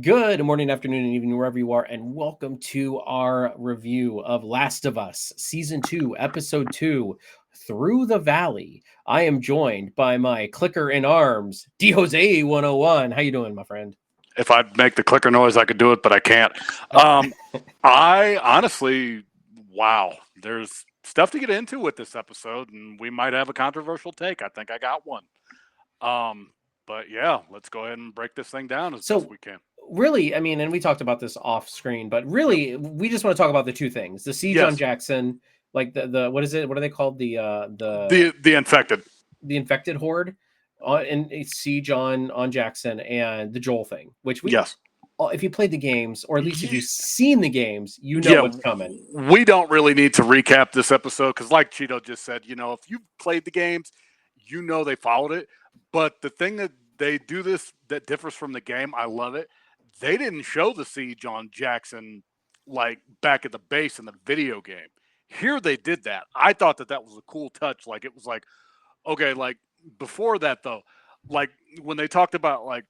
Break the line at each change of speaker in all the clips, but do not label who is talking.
Good morning, afternoon, and evening, wherever you are, and welcome to our review of Last of Us, Season 2, Episode 2, Through the Valley. I am joined by my clicker in arms, Dhosea 101. How you doing, my friend?
If I'd make the clicker noise, I could do it, but I can't.
Oh,
I honestly, wow, there's stuff to get into with this episode, and we might have a controversial take. I think I got one. Um, but yeah, let's go ahead and break this thing down as best
so
we can.
really, I mean, and we talked about this off screen, but
Yep.
really, we just want to talk about the two things: the siege on
Yes.
Jackson, like the what is it? What are they called?
The infected.
The infected horde, and a siege on Jackson, and the Joel thing, which we
Yes.
if you played the games, or at least if
Ye-
you've seen the games, you know
Yeah.
what's coming.
We don't really need to recap this episode because, like Cheeto just said, if you played the games, they followed it. But the thing that they do this that differs from the game, I love it. They didn't show the siege on Jackson like back at the base in the video game. Here they did that. I thought that was a cool touch. Like it was like, okay, like before that though, like when they talked about like,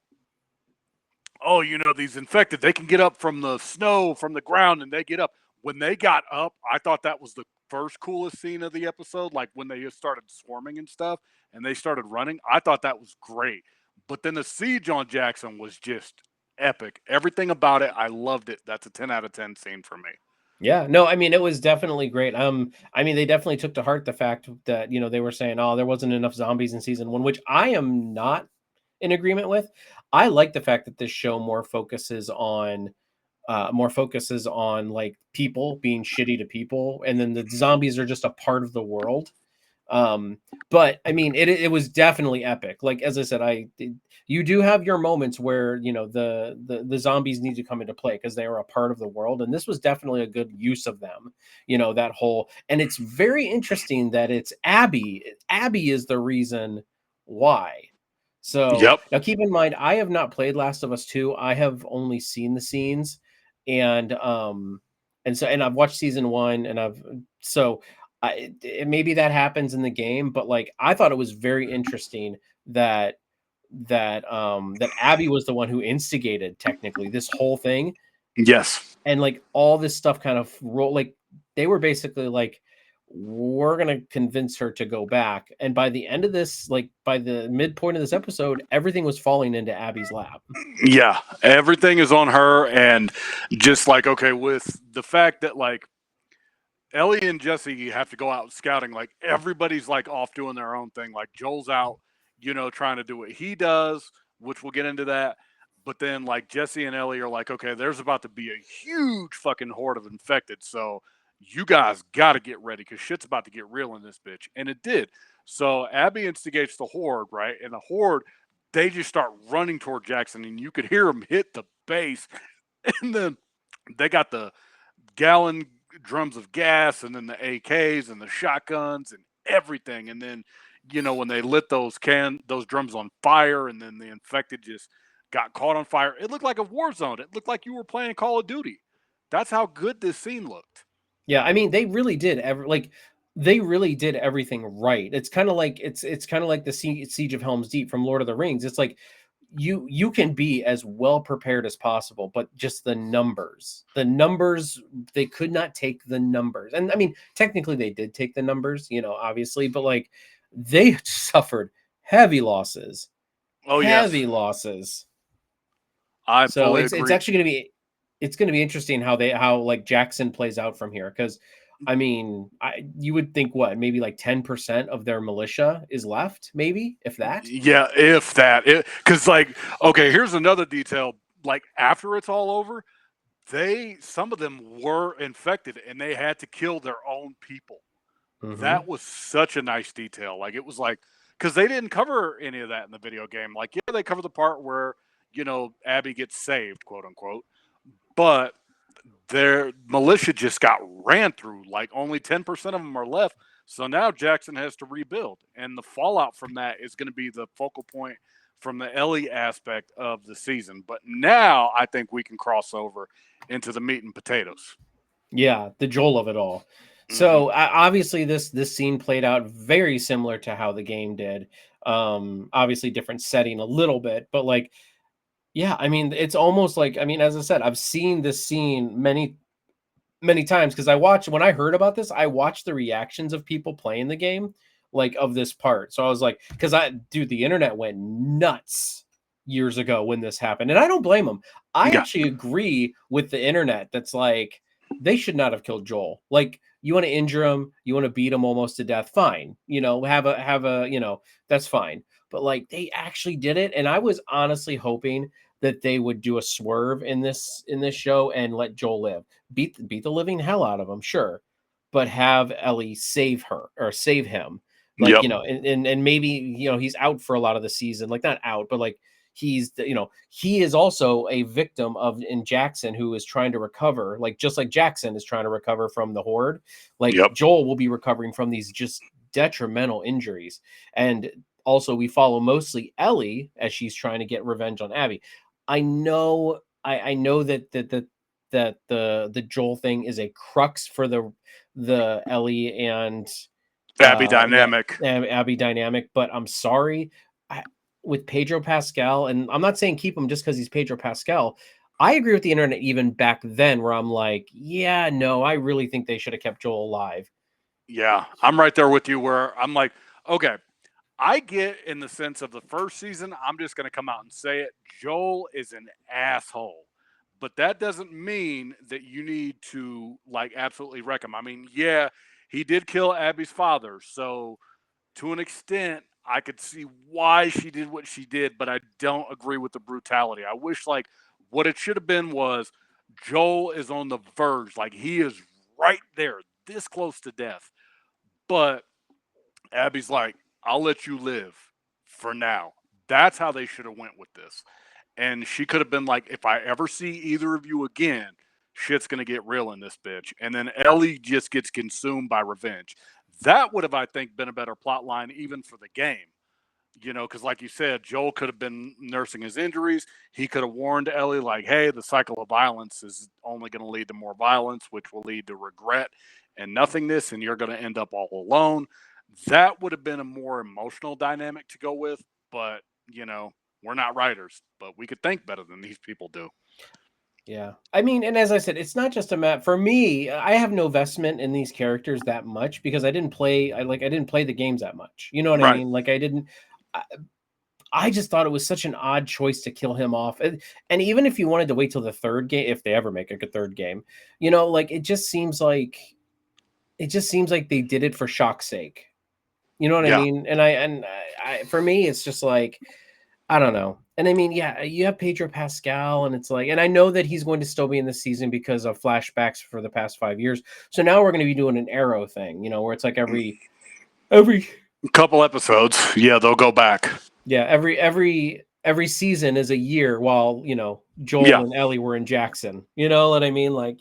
oh, these infected, they can get up from the snow, from the ground, and they get up. When they got up, I thought that was the first coolest scene of the episode. Like when they just started swarming and stuff and they started running, I thought that was great. But then the siege on Jackson was just epic. Everything about it, I loved it. That's a 10 out of 10 scene for me.
Yeah, no, I mean it was definitely great. I mean they definitely took to heart the fact that they were saying, oh, there wasn't enough zombies in season one, which I am not in agreement with. I like the fact that this show more focuses on like people being shitty to people, and then the zombies are just a part of the world. But I mean it was definitely epic. Like as I said, you do have your moments where the zombies need to come into play because they are a part of the world, and this was definitely a good use of them. That whole, and it's very interesting that it's Abby is the reason why. So
Yep.
now keep in mind, I have not played Last of Us 2. I have only seen the scenes, and I've watched season 1, and maybe that happens in the game, but like I thought it was very interesting that that Abby was the one who instigated technically this whole thing,
Yes.
and like all this stuff kind of like they were basically like, we're gonna convince her to go back, and by the end of this, like by the midpoint of this episode, everything was falling into Abby's lap.
Yeah. Everything is on her. And just like, okay, with the fact that like Ellie and Jesse have to go out scouting. Like everybody's like off doing their own thing. Like Joel's out, trying to do what he does, which we'll get into that. But then like Jesse and Ellie are like, okay, there's about to be a huge fucking horde of infected. So you guys got to get ready because shit's about to get real in this bitch. And it did. So Abby instigates the horde, right? And the horde, they just start running toward Jackson, and you could hear them hit the base. And then they got the gallon drums of gas and then the AKs and the shotguns and everything. And then, when they lit those drums on fire and then the infected just got caught on fire, it looked like a war zone. It looked like you were playing Call of Duty. That's how good this scene looked.
Yeah, I mean, they really did everything right. It's kind of like it's kind of like the Siege of Helm's Deep from Lord of the Rings. It's like you can be as well prepared as possible, but just the numbers, they could not take the numbers. And I mean, technically they did take the numbers, obviously, but like they suffered heavy losses,
Oh yes,
heavy losses.
I
So
fully
it's
agree.
actually going to be interesting how like Jackson plays out from here, because I mean, you would think what, maybe like 10% of their militia is left, maybe if that.
Yeah, if that, because like, okay, here's another detail. Like after it's all over, some of them were infected and they had to kill their own people.
Hmm.
That was such a nice detail. Like it was like, because they didn't cover any of that in the video game. Like, yeah, they cover the part where Abby gets saved, quote unquote, but their militia just got ran through. Like only 10% of them are left. So now Jackson has to rebuild, and the fallout from that is going to be the focal point from the Ellie aspect of the season. But now I think we can cross over into the meat and potatoes.
Yeah, the Joel of it all.
Hmm.
So obviously this scene played out very similar to how the game did. Obviously different setting a little bit, but like Yeah, I mean, it's almost like, I mean, as I said, I've seen this scene many times because when I heard about this, I watched the reactions of people playing the game, like of this part. So I was like, because dude, the internet went nuts years ago when this happened, and I don't blame them. I
Yeah.
actually agree with the internet. That's like they should not have killed Joel. Like you want to injure him, you want to beat him almost to death, fine. Have a that's fine. But like they actually did it, and I was honestly hoping that they would do a swerve in this show and let Joel live, beat the living hell out of him, sure, but have Ellie save her or save him, like
Yep.
and maybe he's out for a lot of the season, like not out, but like he is also a victim of in Jackson who is trying to recover, like just like Jackson is trying to recover from the horde, like
Yep.
Joel will be recovering from these just detrimental injuries, and also we follow mostly Ellie as she's trying to get revenge on Abby. I know that the Joel thing is a crux for the Ellie and
Abby dynamic.
Abby dynamic, but I'm sorry, with Pedro Pascal, and I'm not saying keep him just because he's Pedro Pascal. I agree with the internet even back then, where I'm like, yeah, no, I really think they should have kept Joel alive.
Yeah, I'm right there with you where I'm like, okay, I get in the sense of the first season, I'm just going to come out and say it. Joel is an asshole. But that doesn't mean that you need to like absolutely wreck him. I mean, yeah, he did kill Abby's father. So to an extent, I could see why she did what she did, but I don't agree with the brutality. I wish like what it should have been was Joel is on the verge. Like he is right there, this close to death. But Abby's like, I'll let you live for now. That's how they should have went with this. And she could have been like, if I ever see either of you again, shit's gonna get real in this bitch. And then Ellie just gets consumed by revenge. That would have, I think, been a better plot line even for the game. Because like you said, Joel could have been nursing his injuries. He could have warned Ellie, like, hey, the cycle of violence is only going to lead to more violence, which will lead to regret and nothingness, and you're going to end up all alone. That would have been a more emotional dynamic to go with, but, we're not writers, but we could think better than these people do.
Yeah. I mean, and as I said, it's not just a map. For me, I have no investment in these characters that much because I didn't play the games that much. You know what I
Right.
mean? Like I just thought it was such an odd choice to kill him off. And even if you wanted to wait till the third game, if they ever make a third game, like it just seems like they did it for shock's sake. You know what I
Yeah.
mean? And for me, it's just like, I don't know. And I mean, yeah, you have Pedro Pascal, and it's like, and I know that he's going to still be in the season because of flashbacks for the past 5 years. So now we're going to be doing an Arrow thing, where it's like every
Couple episodes. Yeah, they'll go back.
yeah, every season is a year while, Joel
Yeah.
and Ellie were in Jackson. You know what I mean? Like,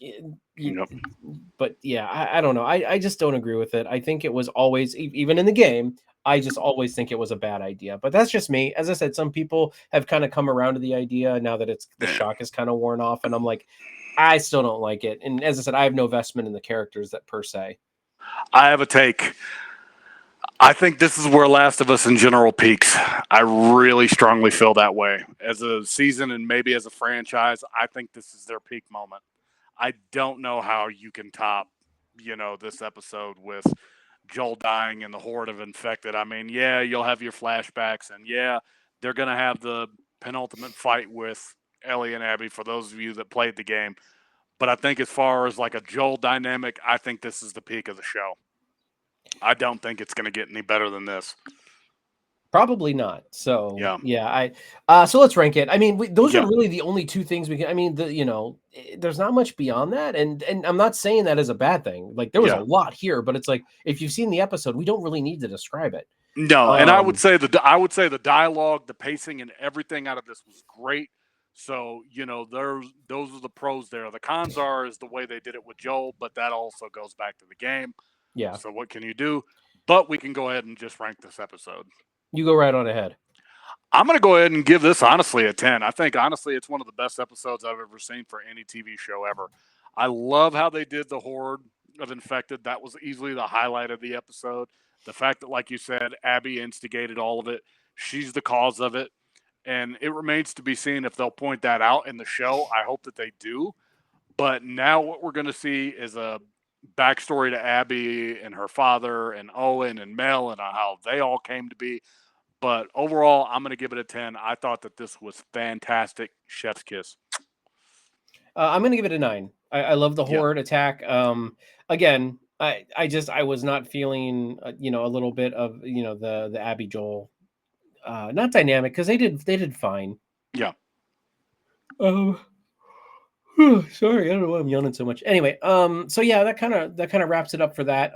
Yep.
but yeah, I don't know. I just don't agree with it. I think it was always, even in the game, I just always think it was a bad idea. But that's just me. As I said, some people have kind of come around to the idea now that the shock is kind of worn off, and I'm like, I still don't like it. And as I said, I have no investment in the characters that per se.
I have a take. I think this is where Last of Us in general peaks. I really strongly feel that way. As a season and maybe as a franchise, I think this is their peak moment. I don't know how you can top, this episode with Joel dying and the horde of infected. I mean, yeah, you'll have your flashbacks, and yeah, they're going to have the penultimate fight with Ellie and Abby for those of you that played the game. But I think as far as like a Joel dynamic, I think this is the peak of the show. I don't think it's going to get any better than this.
Probably not. So
Yeah.
yeah, so let's rank it. I mean, those are
Yeah.
really the only two things we can. I mean, there's not much beyond that, and I'm not saying that as a bad thing. Like there was a
Yeah.
lot here, but it's like if you've seen the episode, we don't really need to describe it.
No, and I would
Um,
say the dialogue, the pacing, and everything out of this was great. So those are the pros there. The cons is the way they did it with Joel, but that also goes back to the game.
yeah,
So what can you do? But we can go ahead and just rank this episode.
you go right on ahead.
I'm going to go ahead and give this honestly a 10. I think honestly it's one of the best episodes I've ever seen for any TV show ever. I love how they did the horde of infected. That was easily the highlight of the episode. The fact that, like you said, Abby instigated all of it. She's the cause of it. and it remains to be seen if they'll point that out in the show. I hope that they do. But now what we're going to see is a backstory to Abby and her father and Owen and Mel and how they all came to be. But overall, I'm going to give it a 10. I thought that this was fantastic. Chef's kiss.
I'm gonna give it a 9. I love the horde attack. Again, I was not feeling a little bit of the Abby Joel not dynamic because they did fine.
Yeah.
Sorry, I don't know why I'm yawning so much. Anyway, so yeah, that kind of wraps it up for that.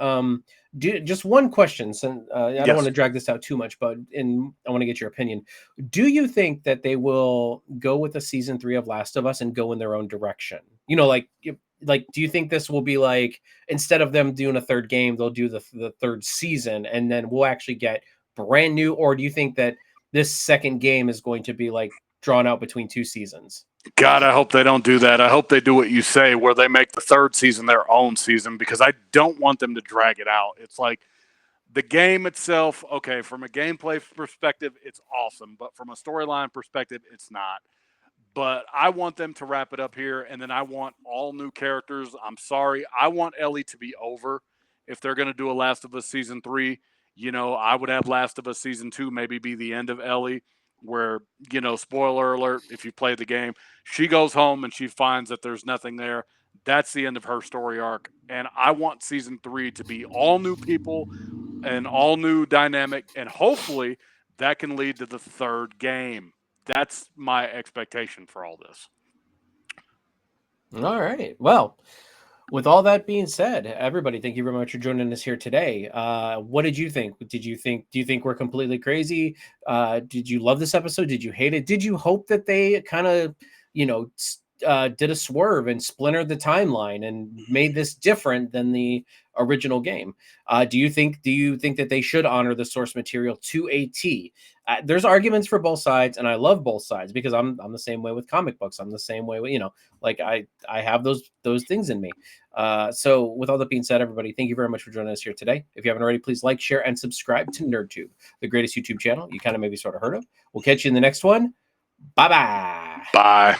Just one question, since I don't want to drag this out too much, but I want to get your opinion. Do you think that they will go with a season 3 of Last of Us and go in their own direction? Do you think this will be like, instead of them doing a third game, they'll do the third season, and then we'll actually get brand new? Or do you think that this second game is going to be like drawn out between 2 seasons?
God, I hope they don't do that. I hope they do what you say, where they make the third season their own season, because I don't want them to drag it out. It's like the game itself, okay, from a gameplay perspective, it's awesome. But from a storyline perspective, it's not. But I want them to wrap it up here, and then I want all new characters. I'm sorry. I want Ellie to be over. If they're going to do a Last of Us Season 3, I would have Last of Us Season 2 maybe be the end of Ellie, where, spoiler alert, if you play the game, she goes home and she finds that there's nothing there. That's the end of her story arc. And I want Season 3 to be all new people and all new dynamic, and hopefully that can lead to the third game. That's my expectation for all this.
All right. Well, with all that being said, everybody, thank you very much for joining us here today. What did you think? Do you think we're completely crazy? Did you love this episode? Did you hate it? Did you hope that they kind of, did a swerve and splintered the timeline and made this different than the original game? Do you think that they should honor the source material to a T? There's arguments for both sides, and I love both sides, because I'm the same way with comic books. I'm the same way with, I have those things in me. So with all that being said, everybody, thank you very much for joining us here today. If you haven't already, please like, share, and subscribe to NerdTube, the greatest YouTube channel you kind of maybe sort of heard of. We'll catch you in the next one. Bye-bye.
Bye.